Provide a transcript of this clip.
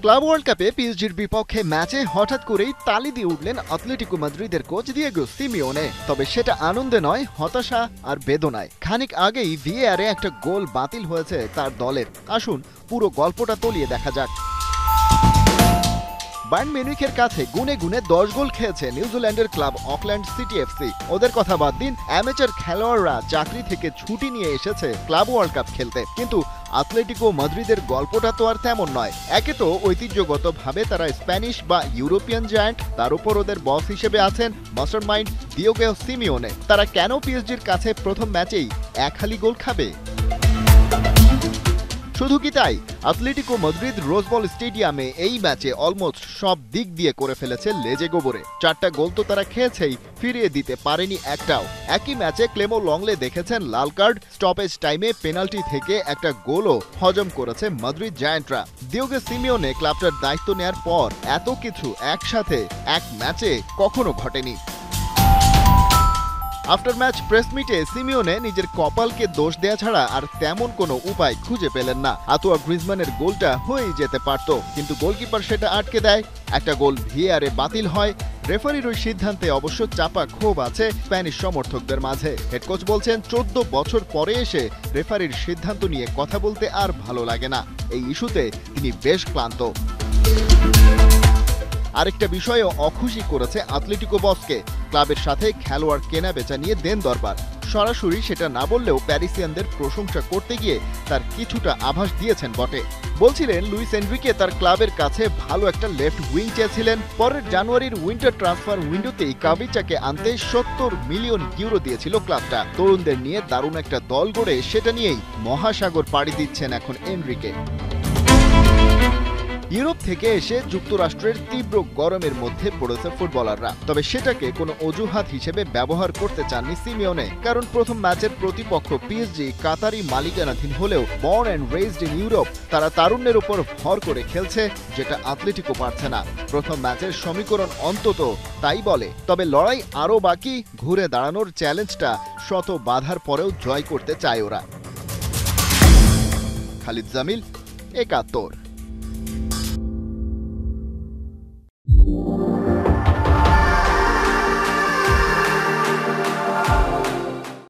Club world কাপে পিএসজির বিপক্ষে ম্যাচে হঠাৎ করেই তালি দিয়ে উঠলেন আতলেটিকো মাদ্রিদের কোচ দিয়েগো সিমিওনে। তবে সেটা আনন্দে নয়, হতাশা আর বেদনায়। খানিক আগেই ভিএআরে একটা গোল বাতিল হয়েছে তার দলের। আসুন পুরো গল্পটা তলিয়ে দেখা যাক। বায়ার্ন মিউনিখের কাছে গুনে গুনে 10 গোল খেয়েছে নিউজিল্যান্ডের ক্লাব অকল্যান্ড সিটি এফসি। ওদের কথা বাদ দিন, অ্যামেচার খেলোয়াড়রা চাকরি থেকে ছুটি নিয়ে এসেছে ক্লাব ওয়ার্ল্ড কাপ খেলতে। কিন্তু আতলেটিকো মাদ্রিদের গল্পটা তো আর তেমন নয়। একে তো ঐতিহ্যগতভাবে তারা স্প্যানিশ বা ইউরোপিয়ান জায়ান্ট, তার উপর ওদের বস হিসেবে আছেন মাস্টারমাইন্ড দিয়েগো সিমিওনে। তারা কেন পিএসজির কাছে প্রথম ম্যাচেই এক হালি গোল খাবে? শুধু কি তাই, আতলেটিকো মাদ্রিদ রোজবল স্টেডিয়ামে এই ম্যাচে অলমোস্ট সব দিক দিয়ে করে ফেলেছে লেজে গোবরে। 4টা গোল তো তারা খেয়েছেই, ফিরিয়ে দিতে পারেনি একটাও। একই ম্যাচে ক্লেমো লংলে দেখেছেন লাল কার্ড, স্টপেজ টাইমে পেনাল্টি থেকে একটা গোলও হজম করেছে মাদ্রিদ জায়ান্টরা। দিয়েগো সিমিওনে ক্লাবটার দায়িত্ব নেয়ার পর এত কিছু একসাথে এক ম্যাচে কখনো ঘটেনি। আফটার ম্যাচ প্রেস মিটে সিমিওনে নিজের কপালকে দোষ দেয়া ছাড়া আর তেমন কোনো উপায় খুঁজে পেলেন না। আতোয়া গ্রিজমানের গোলটা হয়েই যেতে পারত, কিন্তু গোলকিপার সেটা আটকে দেয়। একটা গোল ভিএআরে বাতিল হয়। রেফারির ওই সিদ্ধান্তে অবশ্য চাপা ক্ষোভ আছে স্প্যানিশ সমর্থকদের মাঝে। হেড কোচ বলছেন 14 বছর পরে এসে রেফারির সিদ্ধান্ত নিয়ে কথা বলতে আর ভালো লাগে না। এই ইস্যুতে তিনি বেশ ক্লান্ত। আরেকটা বিষয়ও অখুশি করেছে আতলেটিকো বসকে। ক্লাবের সাথে খেলোয়াড় কেনা বেচা নিয়ে দেন দরবার। সরাসরি সেটা না বললেও প্যারিসিয়ানদের প্রশংসা করতে গিয়ে তার কিছুটা আভাস দিয়েছেন বটে। বলছিলেন লুইস এনরিকে তার ক্লাবের কাছে ভালো একটা লেফট উইং চেয়েছিলেন। পরের জানুয়ারির উইন্টার ট্রান্সফার উইন্ডোতেই কাবিচাকে আনতে 70 মিলিয়ন ইউরো দিয়েছিল ক্লাবটা। তরুণদের নিয়ে দারুণ একটা দল গড়ে সেটা নিয়েই মহাসাগর পাড়ি দিচ্ছেন এখন এনরিকে। ইউরোপ থেকে এসে যুক্তরাষ্ট্রের তীব্র গরমের মধ্যে পড়েছে ফুটবলাররা। তবে সেটাকে কোনো অজুহাত হিসেবে ব্যবহার করতে চাননি সিমিওনে। কারণ প্রথম ম্যাচের প্রতিপক্ষ পিএসজি কাতারি মালিকানাধীন হলেও born and raised in Europe, তারা তারুণ্যের উপর ভর করে খেলছে, যেটা আতলেটিকো পারছে না। প্রথম ম্যাচের সমীকরণ অন্তত তাই বলে। তবে লড়াই আরও বাকি। ঘুরে দাঁড়ানোর চ্যালেঞ্জটা শত বাধার পরেও জয় করতে চায় ওরা। খালিদ জামিল, একাত্তর।